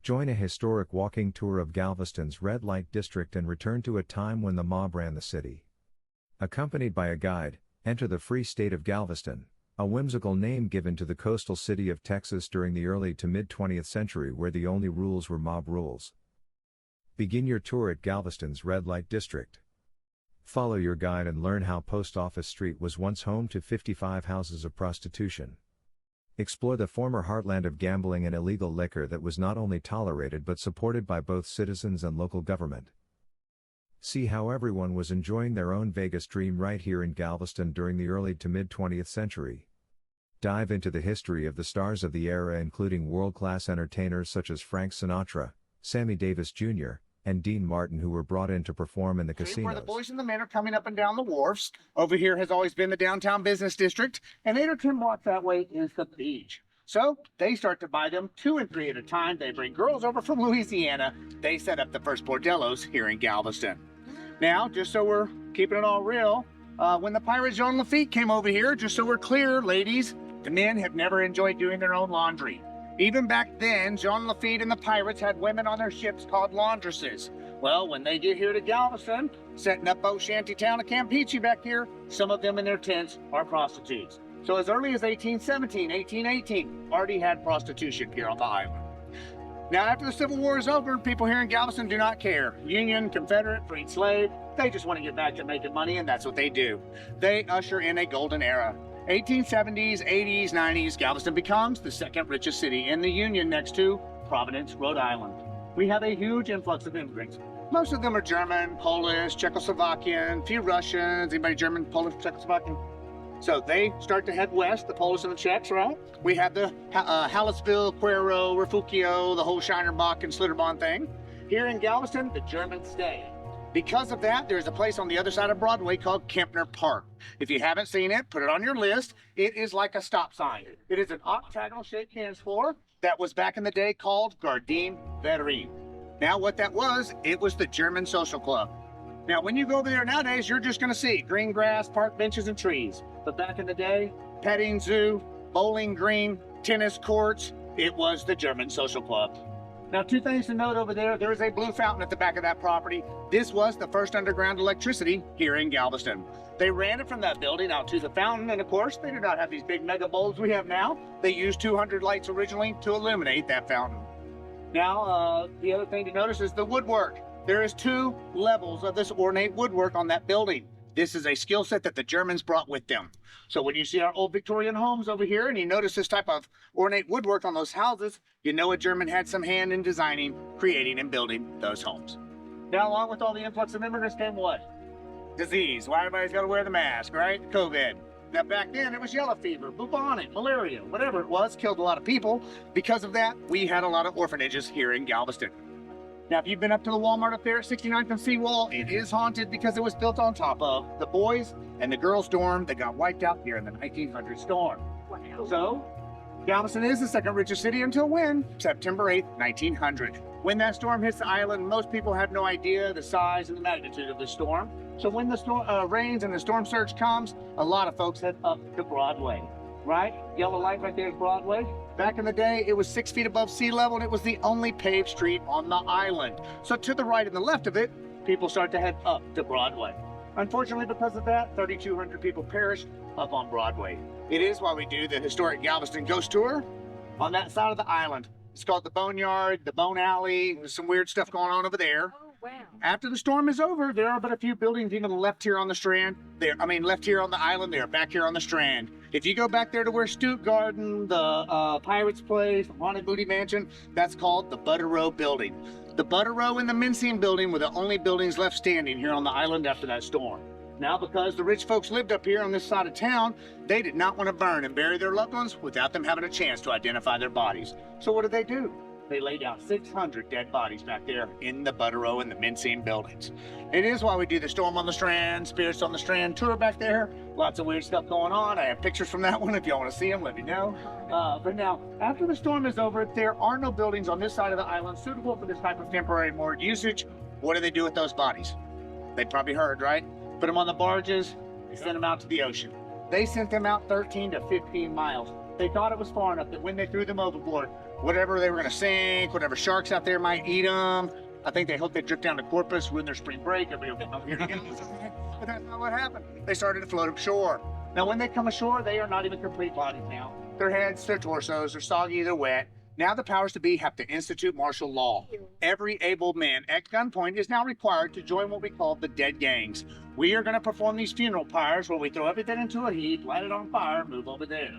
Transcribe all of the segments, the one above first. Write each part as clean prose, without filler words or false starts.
Join a historic walking tour of Galveston's red light district and return to a time when the mob ran the city. Accompanied by a guide, enter the Free State of Galveston, a whimsical name given to the coastal city of Texas during the early to mid-20th century where the only rules were mob rules. Begin your tour at Galveston's red light district. Follow your guide and learn how Post Office Street was once home to 55 houses of prostitution. Explore the former heartland of gambling and illegal liquor that was not only tolerated but supported by both citizens and local government. See how everyone was enjoying their own Vegas dream right here in Galveston during the early to mid-20th century. Dive into the history of the stars of the era, including world-class entertainers such as Frank Sinatra, Sammy Davis Jr., and Dean Martin, who were brought in to perform in the casinos. Where the boys and the men are coming up and down the wharfs. Over here has always been the downtown business district, and 8 or 10 blocks that way is the beach. So they start to buy them 2 and 3 at a time. They bring girls over from Louisiana. They set up the first bordellos here in Galveston. Now, just so we're keeping it all real, when the pirate Jean Lafitte came over here, just so we're clear, ladies, the men have never enjoyed doing their own laundry. Even back then, Jean Lafitte and the pirates had women on their ships called laundresses. Well, when they get here to Galveston, setting up old shanty town of Campeche back here, some of them in their tents are prostitutes. So as early as 1817, 1818, already had prostitution here on the island. Now, after the Civil War is over, people here in Galveston do not care. Union, Confederate, freed slave, they just want to get back to making money, and that's what they do. They usher in a golden era. 1870s, 80s, 90s, Galveston becomes the second richest city in the Union next to Providence, Rhode Island. We have a huge influx of immigrants. Most of them are German, Polish, Czechoslovakian, few Russians. Anybody German, Polish, Czechoslovakian? So they start to head west, the Polish and the Czechs, right? We have the Hallettsville, Cuero, Refugio, the whole Shinerbach and Slitterbahn thing. Here in Galveston, the Germans stay. Because of that, there's a place on the other side of Broadway called Kempner Park. If you haven't seen it, put it on your list. It is like a stop sign. It is an octagonal shaped hands floor that was back in the day called Gardine Veterine. Now what that was, it was the German social club. Now when you go over there nowadays, you're just gonna see green grass, park benches and trees. But back in the day, petting zoo, bowling green, tennis courts, it was the German social club. Now, 2 things to note over there. There is a blue fountain at the back of that property. This was the first underground electricity here in Galveston. They ran it from that building out to the fountain, and of course, they did not have these big mega bulbs we have now. They used 200 lights originally to illuminate that fountain. Now, the other thing to notice is the woodwork. There is 2 levels of this ornate woodwork on that building. This is a skill set that the Germans brought with them. So when you see our old Victorian homes over here and you notice this type of ornate woodwork on those houses, you know a German had some hand in designing, creating, and building those homes. Now, along with all the influx of immigrants came what? Disease. Why everybody's got to wear the mask, right? COVID. Now, back then, it was yellow fever, bubonic, malaria, whatever it was, killed a lot of people. Because of that, we had a lot of orphanages here in Galveston. Now, if you've been up to the Walmart up there at 69th and Seawall, it is haunted because it was built on top of the boys and the girls' dorm that got wiped out here in the 1900 storm. Wow. So, Galveston is the second richest city until when? September 8th, 1900. When that storm hits the island, most people have no idea the size and the magnitude of the storm. So when the storm rains and the storm surge comes, a lot of folks head up to Broadway, right? Yellow light right there is Broadway. Back in the day, it was 6 feet above sea level, and it was the only paved street on the island. So to the right and the left of it, people start to head up to Broadway. Unfortunately, because of that, 3,200 people perished up on Broadway. It is why we do the historic Galveston Ghost Tour on that side of the island. It's called the Boneyard, the Bone Alley. There's some weird stuff going on over there. Oh, wow. After the storm is over, there are but a few buildings even left here on the strand. Left here on the island. They are back here on the strand. If you go back there to where Stute Garden, the Pirates Place, Haunted Booty Mansion, that's called the Butterow Building. The Butterow and the Mincing Building were the only buildings left standing here on the island after that storm. Now, because the rich folks lived up here on this side of town, they did not want to burn and bury their loved ones without them having a chance to identify their bodies. So what did they do? They laid out 600 dead bodies back there in the Butterow and the Mincing buildings. It is why we do the Storm on the Strand, Spirits on the Strand tour back there. Lots of weird stuff going on. I have pictures from that one. If y'all want to see them, let me know. But now, after the storm is over, there are no buildings on this side of the island suitable for this type of temporary moored usage. What do they do with those bodies? They probably heard, right? Put them on the barges, they sent them out to the ocean. They sent them out 13 to 15 miles. They thought it was far enough that when they threw them overboard, whatever they were going to sink, whatever sharks out there might eat them. I think they hoped they'd drip down to Corpus, ruin their spring break, everybody will come up here again. But that's not what happened. They started to float ashore. Now, when they come ashore, they are not even complete bodies now. Their heads, their torsos, they're soggy, they're wet. Now the powers to be have to institute martial law. Every able man at gunpoint is now required to join what we call the dead gangs. We are going to perform these funeral pyres where we throw everything into a heap, light it on fire, move over there.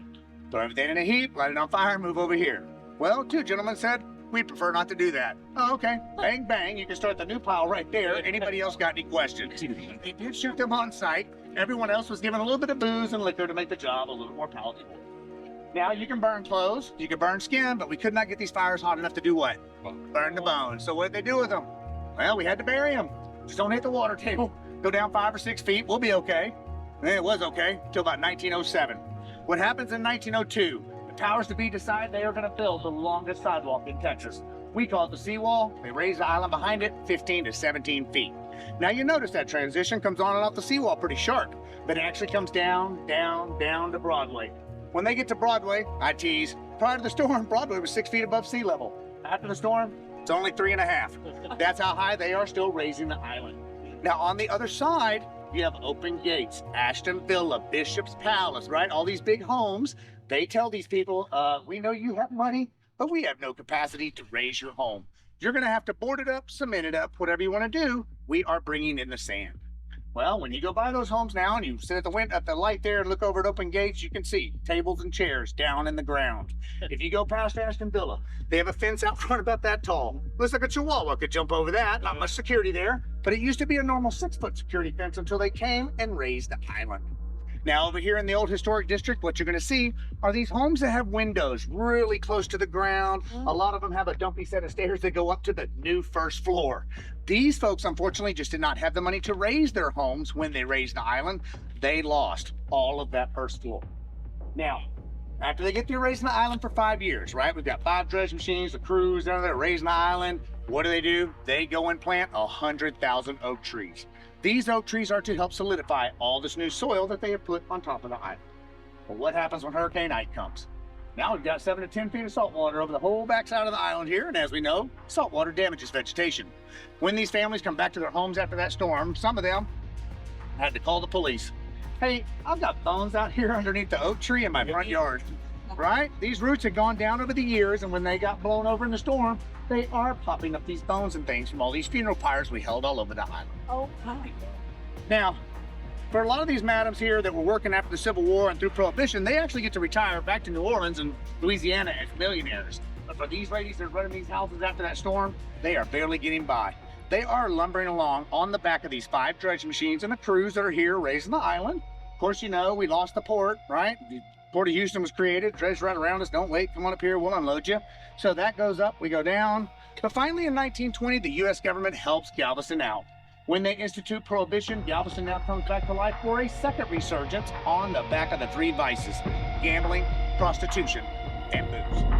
Throw everything in a heap, light it on fire, move over here. Well, two gentlemen said, we'd prefer not to do that. Oh, okay. Bang, bang. You can start the new pile right there. Anybody else got any questions? They did shoot them on sight. Everyone else was given a little bit of booze and liquor to make the job a little more palatable. Now, you can burn clothes, you can burn skin, but we could not get these fires hot enough to do what? Burn the bones. So what did they do with them? Well, we had to bury them. Just don't hit the water table. Go down 5 or 6 feet, we'll be okay. And it was okay until about 1907. What happens in 1902? The powers to be decide they are going to build the longest sidewalk in Texas. We call it the seawall. They raise the island behind it 15 to 17 feet. Now you notice that transition comes on and off the seawall pretty sharp, but it actually comes down, down, down to Broadway. When they get to Broadway, I tease, prior to the storm, Broadway was 6 feet above sea level. After the storm, it's only 3.5. That's how high they are still raising the island. Now on the other side, you have open gates, Ashton Villa, Bishop's Palace, right? All these big homes. They tell these people, we know you have money, but we have no capacity to raise your home. You're gonna have to board it up, cement it up, whatever you wanna do, we are bringing in the sand. Well, when you go by those homes now and you sit at the light there and look over at open gates, you can see tables and chairs down in the ground. If you go past Ashton Villa, they have a fence out front about that tall. Looks like a chihuahua could jump over that. Not much security there, but it used to be a normal 6-foot security fence until they came and raised the island. Now over here in the old historic district, what you're going to see are these homes that have windows really close to the ground. A lot of them have a dumpy set of stairs that go up to the new first floor. These folks, unfortunately, just did not have the money to raise their homes when they raised the island. They lost all of that first floor. Now, after they get through raising the island for 5 years, right? We've got 5 dredge machines, the crews down there raising the island. What do? They go and plant 100,000 oak trees. These oak trees are to help solidify all this new soil that they have put on top of the island. Well, what happens when Hurricane Ike comes? Now we've got 7 to 10 feet of salt water over the whole backside of the island here, and as we know, salt water damages vegetation. When these families come back to their homes after that storm, some of them had to call the police. Hey, I've got bones out here underneath the oak tree in my front yard, right? These roots had gone down over the years, and when they got blown over in the storm, they are popping up these bones and things from all these funeral pyres we held all over the island. Oh, hi. Now, for a lot of these madams here that were working after the Civil War and through Prohibition, they actually get to retire back to New Orleans and Louisiana as millionaires. But for these ladies that are running these houses after that storm, they are barely getting by. They are lumbering along on the back of these 5 dredge machines and the crews that are here raising the island. Of course, you know, we lost the port, right? The Port of Houston was created, dredge right around us. Don't wait, come on up here, we'll unload you. So that goes up, we go down. But finally in 1920, the US government helps Galveston out. When they institute Prohibition, Galveston now comes back to life for a second resurgence on the back of the 3 vices: gambling, prostitution, and booze.